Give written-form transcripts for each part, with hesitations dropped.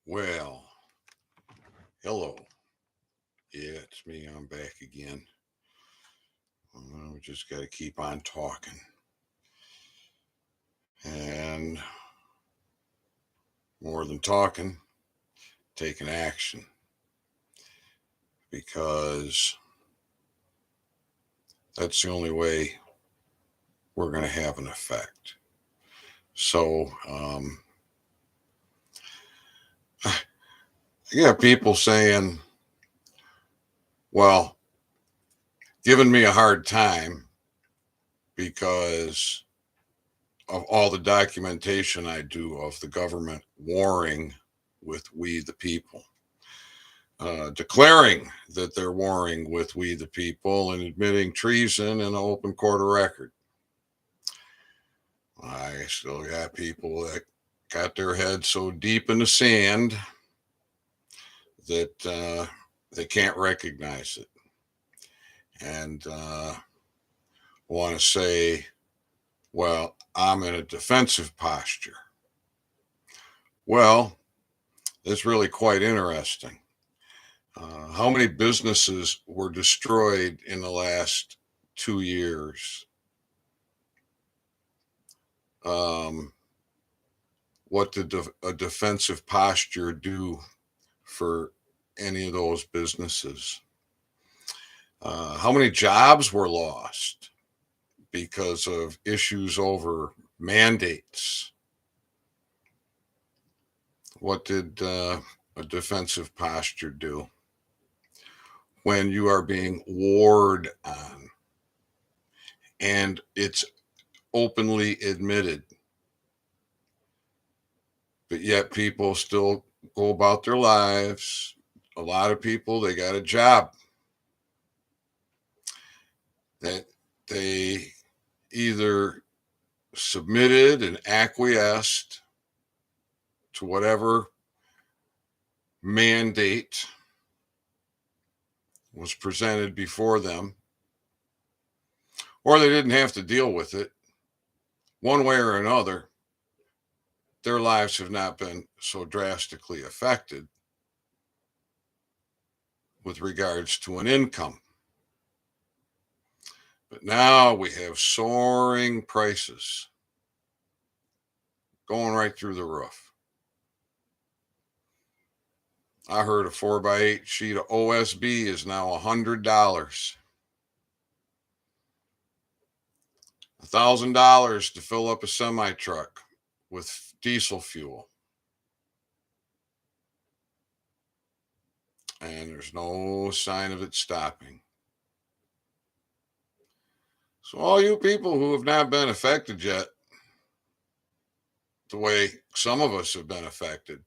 Well, hello. Yeah, it's me. I'm back again. We just got to keep on talking and more than talking, taking action because that's the only way we're going to have an effect. So, I got people saying, well, giving me a hard time because of all the documentation I do of the government warring with we the people, declaring that they're warring with we the people and admitting treason in an open court of record. I still got people that got their heads so deep in the sand that they can't recognize it and want to say, well, I'm in a defensive posture. Well, it's really quite interesting. How many businesses were destroyed in the last 2 years? What did a defensive posture do for any of those businesses? How many jobs were lost because of issues over mandates? What did a defensive posture do when you are being warred on and it's openly admitted, but yet people still go about their lives? A lot of people, they got a job that they either submitted and acquiesced to whatever mandate was presented before them, or they didn't have to deal with it. One way or another, their lives have not been so drastically affected with regards to an income. But now we have soaring prices going right through the roof. I heard a 4x8 sheet of OSB is now $100. $1,000 to fill up a semi truck with diesel fuel. And there's no sign of it stopping. So all you people who have not been affected yet, the way some of us have been affected,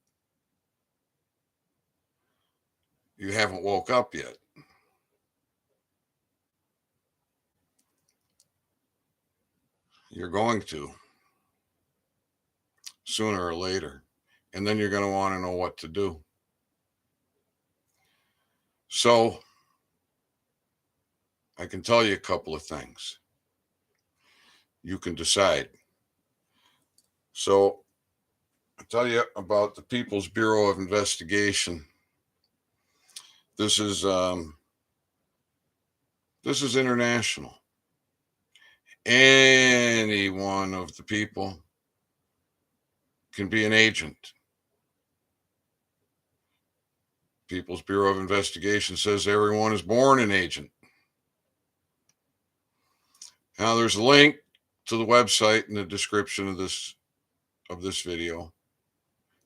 you haven't woke up yet. You're going to sooner or later. And then you're going to want to know what to do. So I can tell you a couple of things. You can decide. So I'll tell you about the People's Bureau of Investigation. This is international. Any one of the people can be an agent. People's Bureau of Investigation says everyone is born an agent. Now there's a link to the website in the description of this video.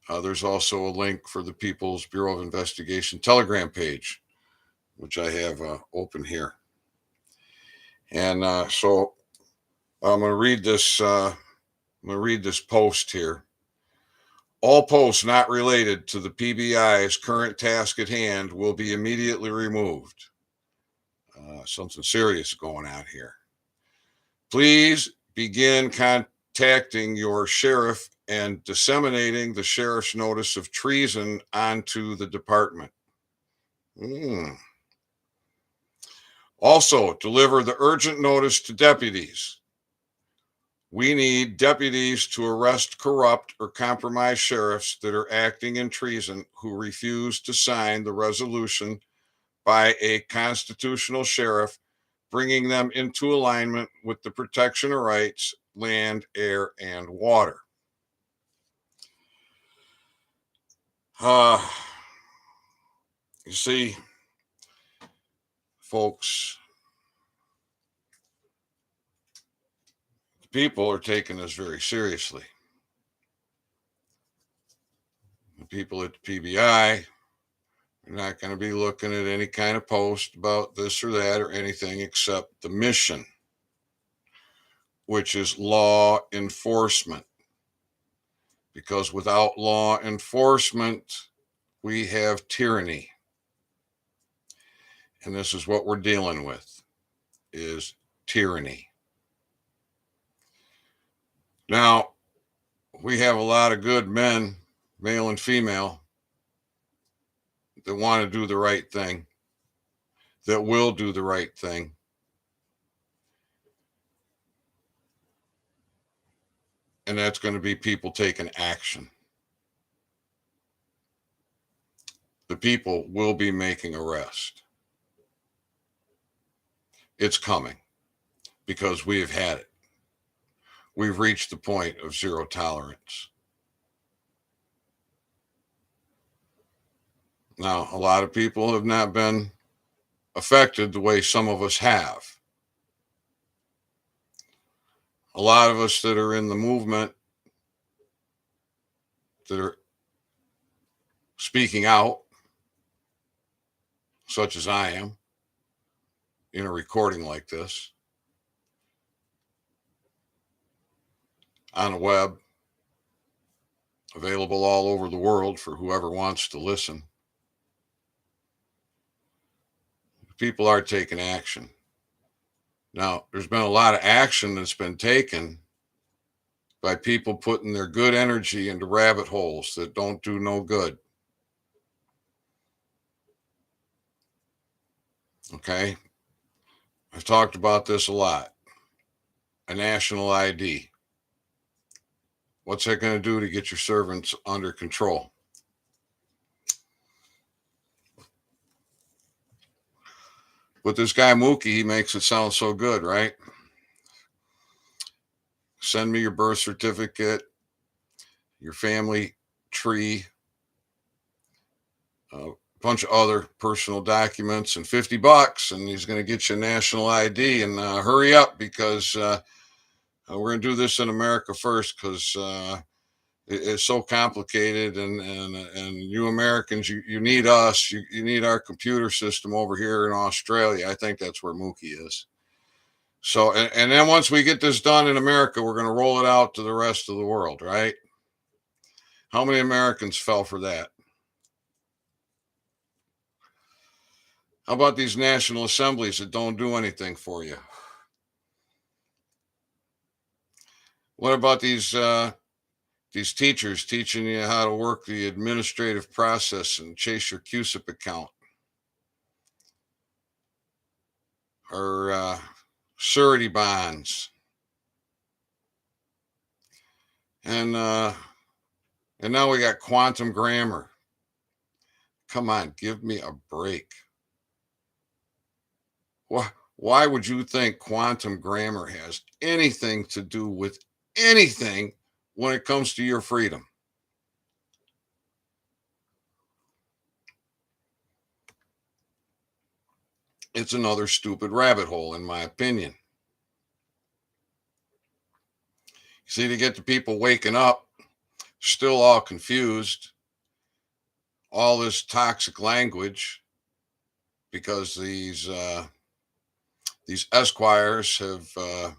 There's also a link for the People's Bureau of Investigation Telegram page, which I have open here. And so I'm going to read this. I'm going to read this post here. All posts not related to the PBI's current task at hand will be immediately removed. Something serious going on here. Please begin contacting your sheriff and disseminating the sheriff's notice of treason onto the department. Also, deliver the urgent notice to deputies. We need deputies to arrest corrupt or compromised sheriffs that are acting in treason who refuse to sign the resolution by a constitutional sheriff, bringing them into alignment with the protection of rights, land, air, and water. Uh, you see, folks, the people are taking this very seriously. The people at the PBI are not going to be looking at any kind of post about this or that or anything except the mission, which is law enforcement. Because without law enforcement, we have tyranny. And this is what we're dealing with, is tyranny. Now, we have a lot of good men, male and female, that want to do the right thing, that will do the right thing. And that's going to be people taking action. The people will be making arrests. It's coming because we have had it. We've reached the point of zero tolerance. Now, a lot of people have not been affected the way some of us have. A lot of us that are in the movement, that are speaking out, such as I am, in a recording like this, on the web, available all over the world for whoever wants to listen. People are taking action. Now, there's been a lot of action that's been taken by people putting their good energy into rabbit holes that don't do no good. Okay? I've talked about this a lot. A national ID. What's that going to do to get your servants under control? But this guy Mookie, he makes it sound so good, right? Send me your birth certificate, your family tree, a bunch of other personal documents, and $50, and he's going to get you a national ID. And hurry up, because we're going to do this in America first, because it's so complicated, and you Americans, you need us. You need our computer system over here in Australia. I think that's where Mookie is. So, and then once we get this done in America, we're going to roll it out to the rest of the world, right? How many Americans fell for that? How about these national assemblies that don't do anything for you? What about these teachers teaching you how to work the administrative process and chase your QSIP account? Or surety bonds? And now we got quantum grammar. Come on, give me a break. Why would you think quantum grammar has anything to do with anything when it comes to your freedom? It's another stupid rabbit hole, in my opinion. See, to get the people waking up, still all confused, all this toxic language, because these esquires have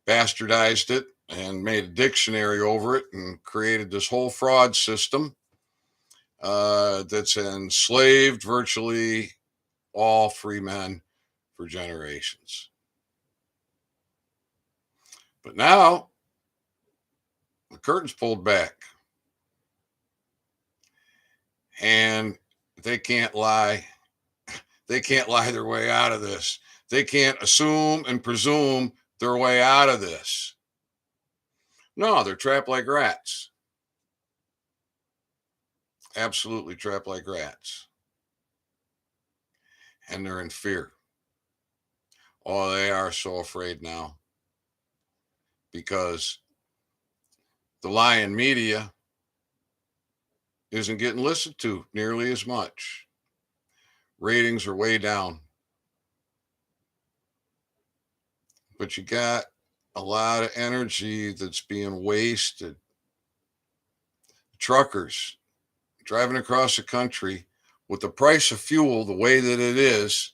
bastardized it and made a dictionary over it and created this whole fraud system that's enslaved virtually all free men for generations. But now the curtain's pulled back, and they can't lie. They can't lie their way out of this. They can't assume and presume their way out of this. No, they're trapped like rats. Absolutely trapped like rats. And they're in fear. Oh, they are so afraid now because the lying media isn't getting listened to nearly as much. Ratings are way down. But you got a lot of energy that's being wasted. Truckers driving across the country with the price of fuel the way that it is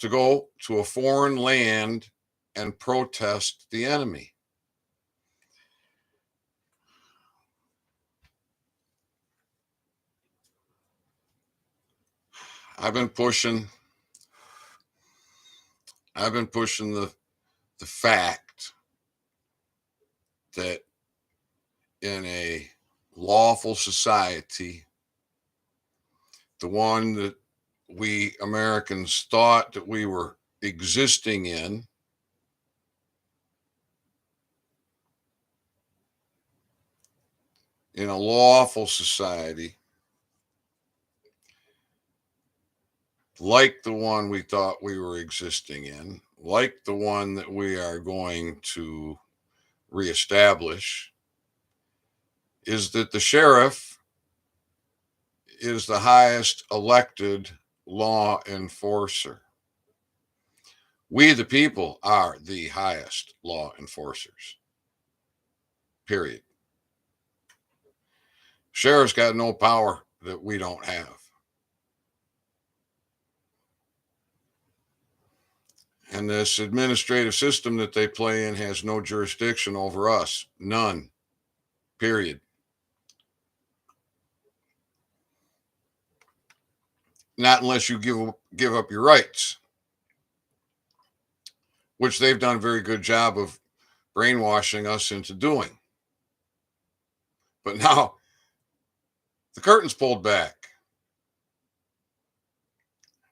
to go to a foreign land and protest the enemy. I've been pushing the fact that in a lawful society, the one that we Americans thought that we were existing in a lawful society, like the one we thought we were existing in, like the one that we are going to reestablish, is that the sheriff is the highest elected law enforcer. We, the people, are the highest law enforcers. Period. Sheriff's got no power that we don't have. And this administrative system that they play in has no jurisdiction over us. None. Period. Not unless you give up your rights, which they've done a very good job of brainwashing us into doing. But now the curtain's pulled back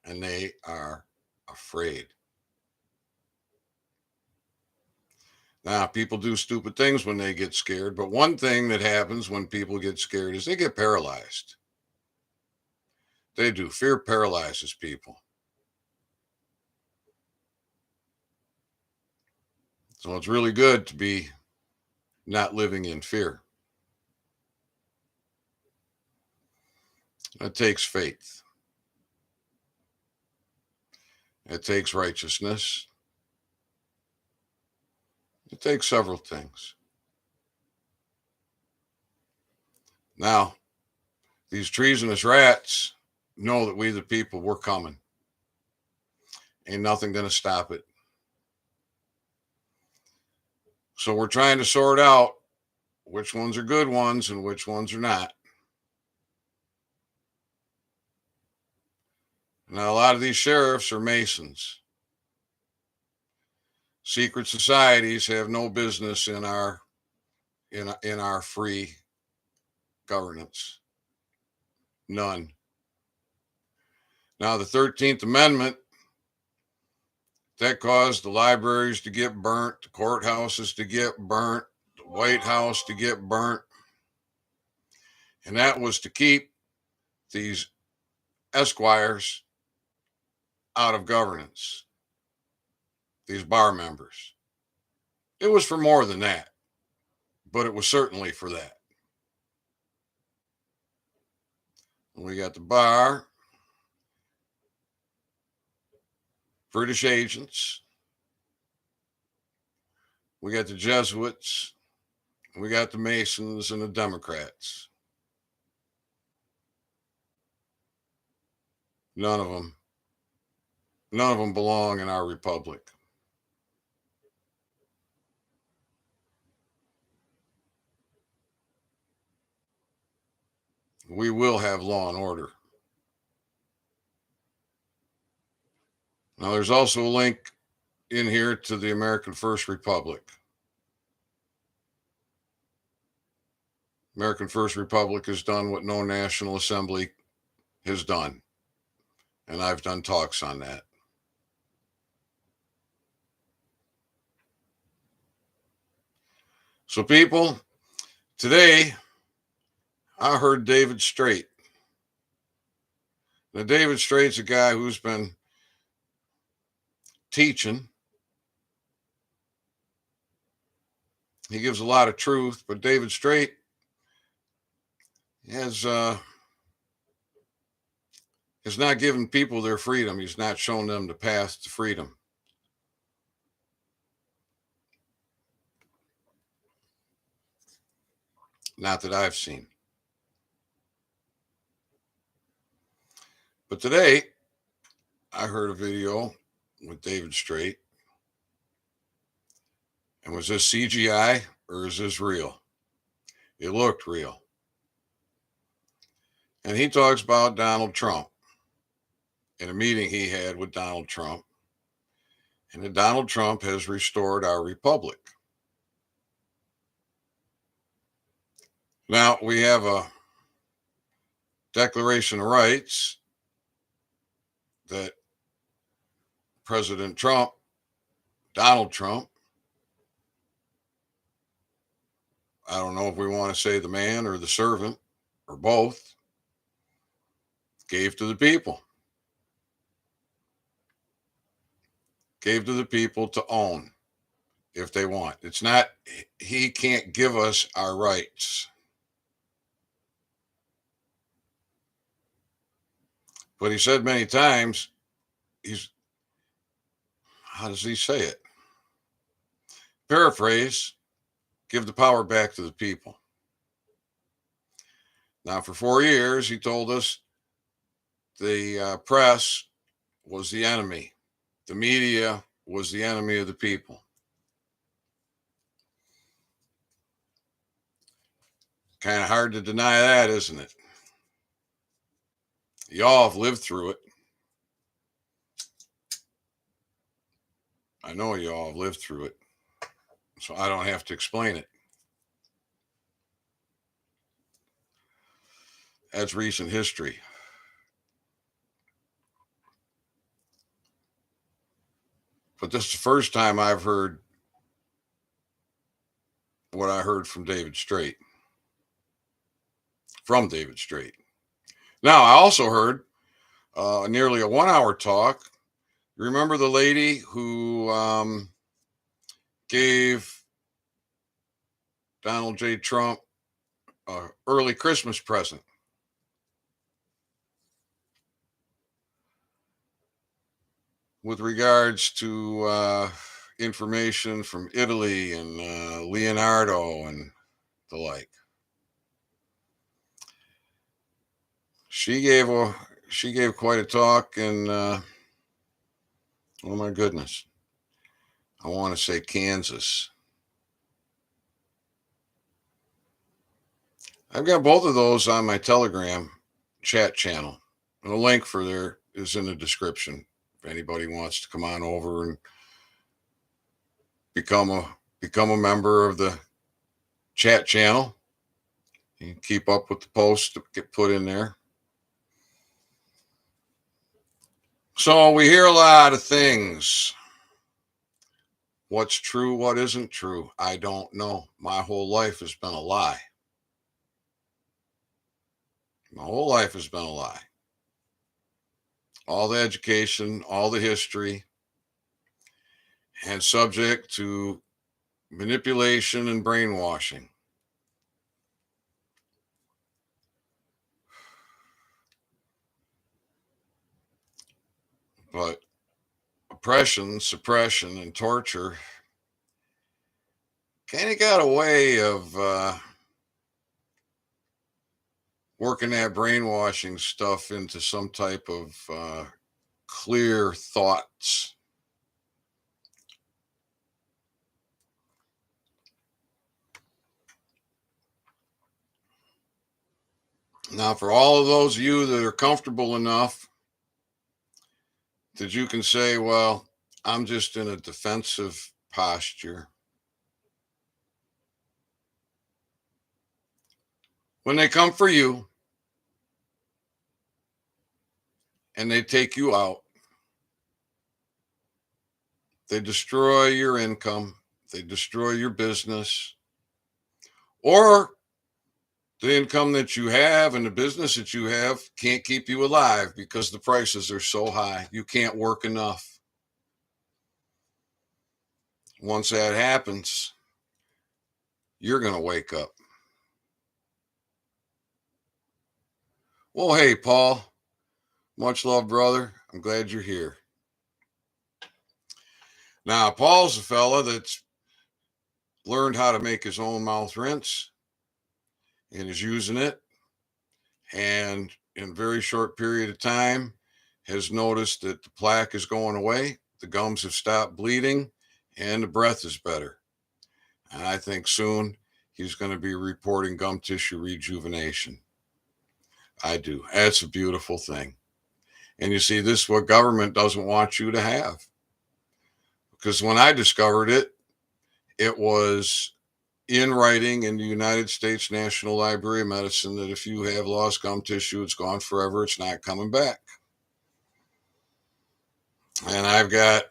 and they are afraid. Now, people do stupid things when they get scared, but one thing that happens when people get scared is they get paralyzed. They do. Fear paralyzes people. So it's really good to be not living in fear. It takes faith. It takes righteousness. It takes several things. Now, these treasonous rats know that we, the people, we're coming. Ain't nothing going to stop it. So we're trying to sort out which ones are good ones and which ones are not. Now, a lot of these sheriffs are Masons. Secret societies have no business in our free governance. None. Now, the 13th Amendment, that caused the libraries to get burnt, the courthouses to get burnt, the White House to get burnt. And that was to keep these esquires out of governance, these bar members. It was for more than that, but it was certainly for that. We got the bar, British agents, we got the Jesuits, we got the Masons and the Democrats. None of them belong in our republic. We will have law and order. Now, there's also a link in here to the American First Republic. American First Republic has done what no National Assembly has done. And I've done talks on that. So, people, today I heard David Straight. Now, David Straight's a guy who's been teaching. He gives a lot of truth, but David Straight has not given people their freedom. He's not shown them the path to freedom. Not that I've seen. But today, I heard a video with David Straight. And was this CGI or is this real? It looked real. And he talks about Donald Trump in a meeting he had with Donald Trump. And that Donald Trump has restored our republic. Now, we have a Declaration of Rights that President Trump, Donald Trump, I don't know if we want to say the man or the servant or both, gave to the people. Gave to the people to own if they want. It's not, he can't give us our rights. But he said many times, how does he say it? Paraphrase, give the power back to the people. Now, for 4 years, he told us the press was the enemy. The media was the enemy of the people. Kind of hard to deny that, isn't it? Y'all have lived through it. I know y'all have lived through it, so I don't have to explain it. That's recent history. But this is the first time I've heard what I heard from David Straight. From David Straight. Now, I also heard nearly a 1 hour talk. You remember the lady who gave Donald J. Trump an early Christmas present? With regards to information from Italy and Leonardo and the like. She gave quite a talk, and oh my goodness, I want to say Kansas. I've got both of those on my Telegram chat channel, and the link for there is in the description. If anybody wants to come on over and become a member of the chat channel, you can keep up with the posts that get put in there. So we hear a lot of things. What's true, what isn't true, I don't know. My whole life has been a lie. My whole life has been a lie. All the education, all the history, and subject to manipulation and brainwashing. But oppression, suppression, and torture kind of got a way of working that brainwashing stuff into some type of clear thoughts. Now, for all of those of you that are comfortable enough that you can say, well, I'm just in a defensive posture. When they come for you and they take you out, they destroy your income, they destroy your business, or the income that you have and the business that you have can't keep you alive because the prices are so high. You can't work enough. Once that happens, you're going to wake up. Well, hey, Paul, much love, brother. I'm glad you're here. Now, Paul's a fella that's learned how to make his own mouth rinse and is using it. And in a very short period of time, has noticed that the plaque is going away, the gums have stopped bleeding, and the breath is better. And I think soon he's going to be reporting gum tissue rejuvenation. I do. That's a beautiful thing. And you see, this is what government doesn't want you to have. Because when I discovered it, it was in writing in the United States National Library of Medicine that if you have lost gum tissue, it's gone forever. It's not coming back. And I've got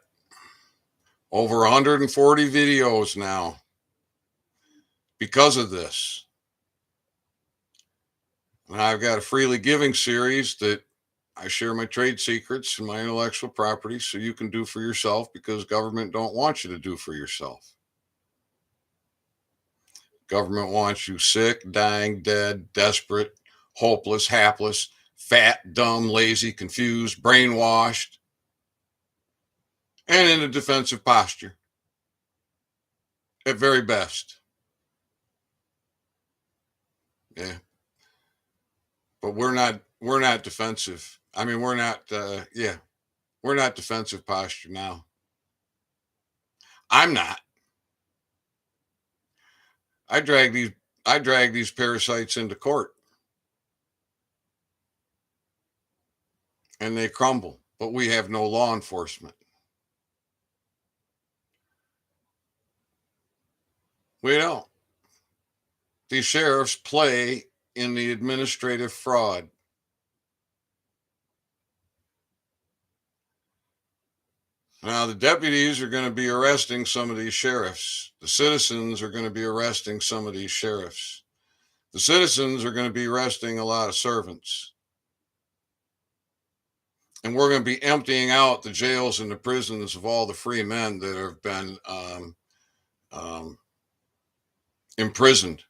over 140 videos now because of this. And I've got a freely giving series that I share my trade secrets and my intellectual property so you can do for yourself, because government don't want you to do for yourself. Government wants you sick, dying, dead, desperate, hopeless, hapless, fat, dumb, lazy, confused, brainwashed, and in a defensive posture at very best. Yeah. But we're not defensive. I mean, we're not defensive posture now. I'm not. I drag these parasites into court and they crumble, but we have no law enforcement. We don't. These sheriffs play in the administrative fraud. Now, the deputies are going to be arresting some of these sheriffs. The citizens are going to be arresting some of these sheriffs. The citizens are going to be arresting a lot of servants. And we're going to be emptying out the jails and the prisons of all the free men that have been imprisoned.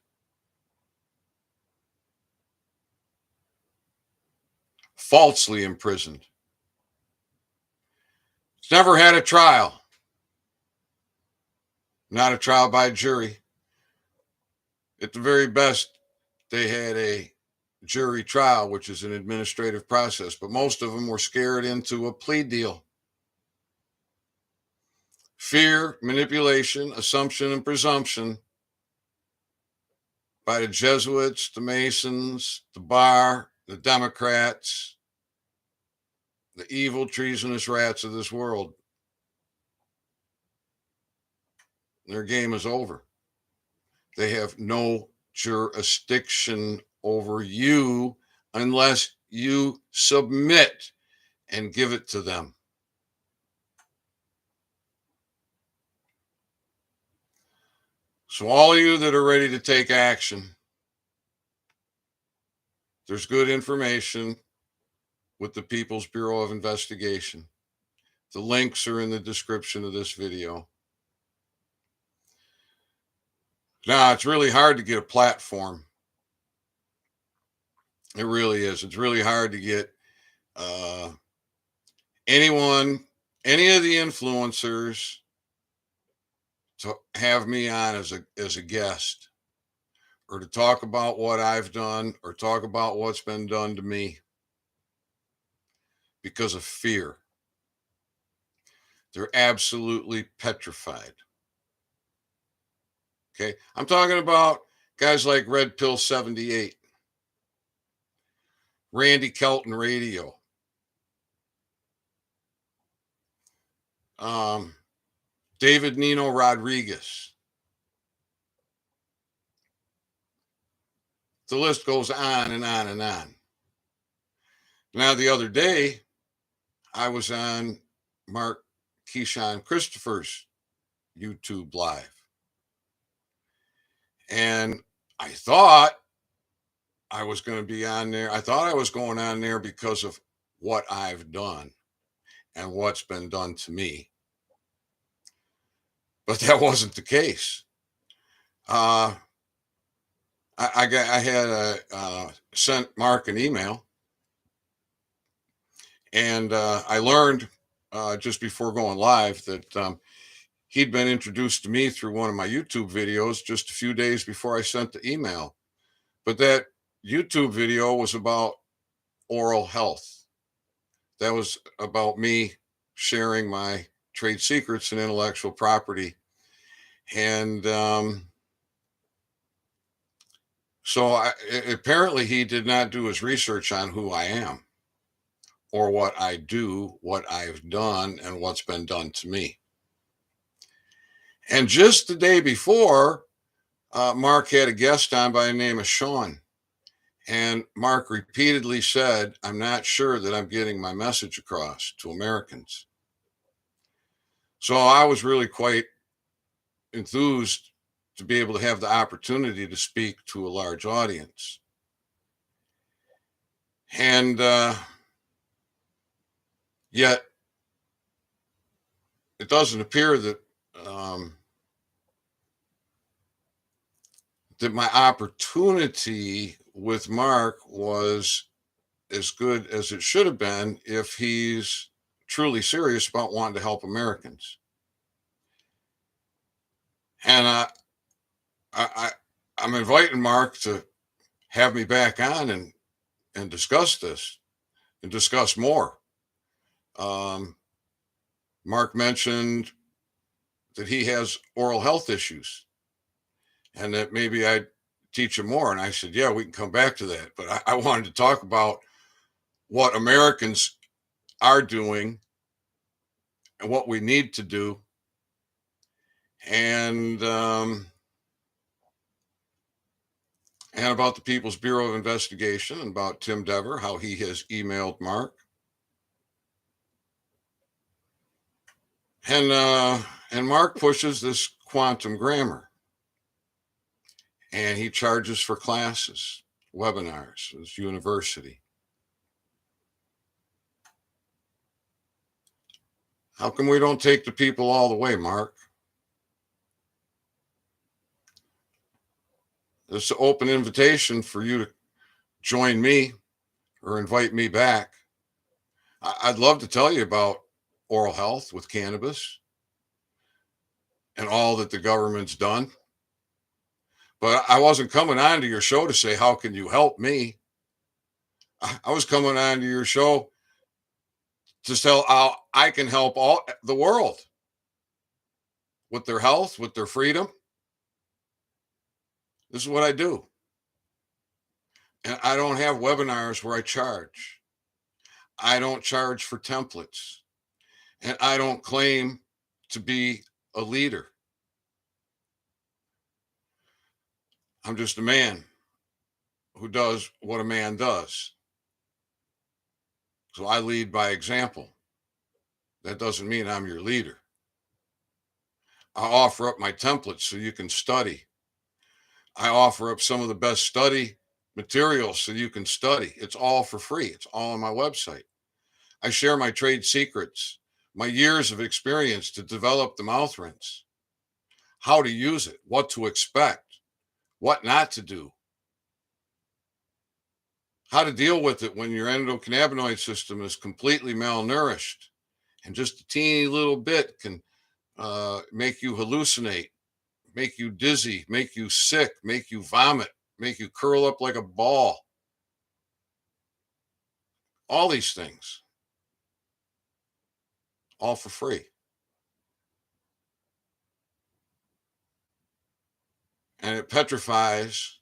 Falsely imprisoned. It's never had a trial. Not a trial by jury. At the very best, they had a jury trial, which is an administrative process, but most of them were scared into a plea deal. Fear, manipulation, assumption, and presumption by the Jesuits, the Masons, the Bar, the Democrats, the evil, treasonous rats of this world. Their game is over. They have no jurisdiction over you unless you submit and give it to them. So all of you that are ready to take action, there's good information with the People's Bureau of Investigation. The links are in the description of this video. Now, it's really hard to get a platform. It really is. It's really hard to get any of the influencers to have me on as a guest, or to talk about what I've done, or talk about what's been done to me, because of fear. They're absolutely petrified. Okay. I'm talking about guys like Red Pill 78, Randy Kelton Radio, David Nino Rodriguez. The list goes on and on and on. Now, the other day, I was on Mark Keyshawn Christopher's YouTube live. And I thought I was going to be on there. I thought I was going on there because of what I've done and what's been done to me. But that wasn't the case. Uh, I had sent Mark an email, and I learned just before going live that he'd been introduced to me through one of my YouTube videos just a few days before I sent the email. But that YouTube video was about oral health. That was about me sharing my trade secrets and intellectual property. And apparently he did not do his research on who I am or what I do, what I've done, and what's been done to me. And just the day before, Mark had a guest on by the name of Sean. And Mark repeatedly said, I'm not sure that I'm getting my message across to Americans. So I was really quite enthused to be able to have the opportunity to speak to a large audience. And yet, it doesn't appear that that my opportunity with Mark was as good as it should have been if he's truly serious about wanting to help Americans. And I'm inviting Mark to have me back on and discuss this and discuss more. Mark mentioned that he has oral health issues and that maybe I'd teach him more. And I said, yeah, we can come back to that. But I wanted to talk about what Americans are doing and what we need to do. And about the People's Bureau of Investigation and about Tim Dever, how he has emailed Mark. And Mark pushes this quantum grammar. And he charges for classes, webinars, his university. How come we don't take the people all the way, Mark? This is an open invitation for you to join me or invite me back. I'd love to tell you about oral health with cannabis and all that the government's done. But I wasn't coming on to your show to say, how can you help me? I was coming on to your show to tell how I can help all the world with their health, with their freedom. This is what I do. And I don't have webinars where I charge. I don't charge for templates. And I don't claim to be a leader. I'm just a man who does what a man does. So I lead by example. That doesn't mean I'm your leader. I offer up my templates so you can study. I offer up some of the best study materials so you can study. It's all for free. It's all on my website. I share my trade secrets, my years of experience to develop the mouth rinse, how to use it, what to expect, what not to do, how to deal with it when your endocannabinoid system is completely malnourished and just a teeny little bit can make you hallucinate, make you dizzy, make you sick, make you vomit, make you curl up like a ball. All these things, all for free. And it petrifies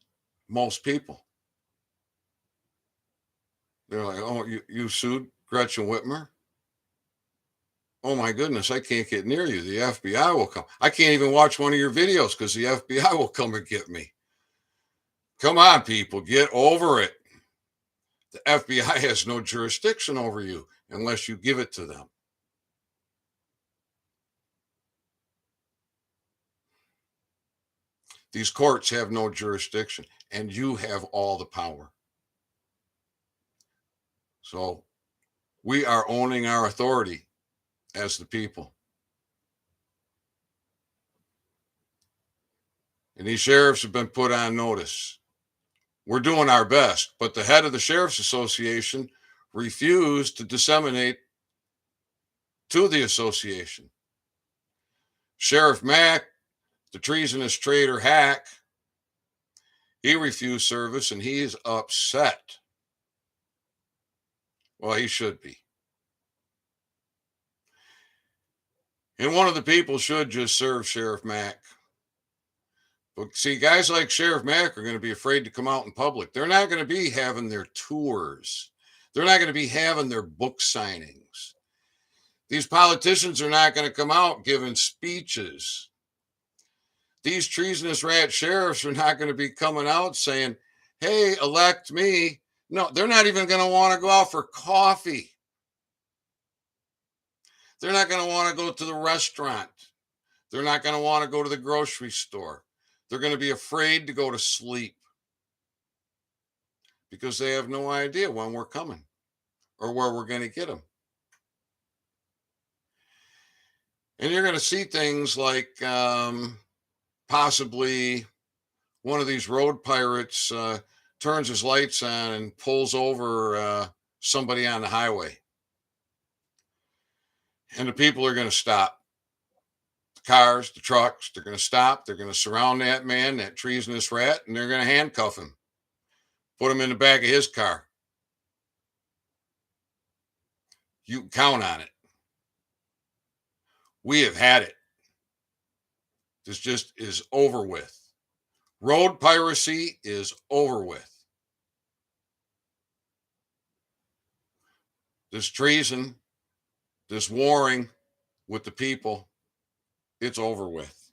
most people. They're like, oh, you sued Gretchen Whitmer? Oh my goodness, I can't get near you. The FBI will come. I can't even watch one of your videos because the FBI will come and get me. Come on, people, get over it. The FBI has no jurisdiction over you unless you give it to them. These courts have no jurisdiction, and you have all the power. So we are owning our authority as the people. And these sheriffs have been put on notice. We're doing our best, but the head of the Sheriff's Association refused to disseminate to the association. Sheriff Mack, the treasonous traitor hack, he refused service and he is upset. Well, he should be. And one of the people should just serve Sheriff Mack. But see, guys like Sheriff Mack are going to be afraid to come out in public. They're not going to be having their tours. They're not going to be having their book signings. These politicians are not going to come out giving speeches. These treasonous rat sheriffs are not going to be coming out saying, hey, elect me. No, they're not even going to want to go out for coffee. They're not going to want to go to the restaurant. They're not going to want to go to the grocery store. They're going to be afraid to go to sleep because they have no idea when we're coming or where we're going to get them. And you're going to see things like possibly one of these road pirates turns his lights on and pulls over somebody on the highway. And the people are going to stop. The cars, the trucks, they're going to stop. They're going to surround that man, that treasonous rat, and they're going to handcuff him, put him in the back of his car. You can count on it. We have had it. This just is over with. Road piracy is over with. This treason, this warring with the people, it's over with.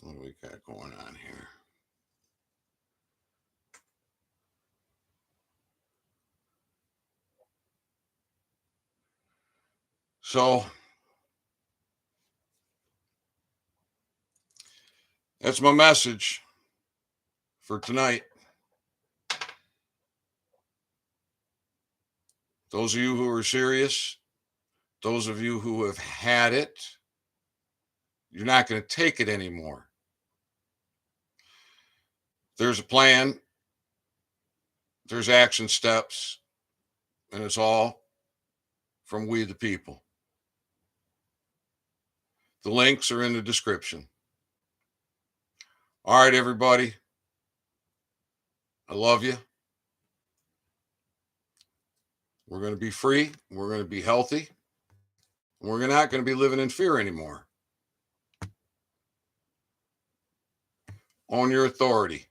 What do we got going on here? So that's my message for tonight. Those of you who are serious, those of you who have had it, you're not going to take it anymore. There's a plan, there's action steps, and it's all from we the people. The links are in the description. All right, everybody. I love you. We're going to be free. We're going to be healthy. We're not going to be living in fear anymore. Own your authority.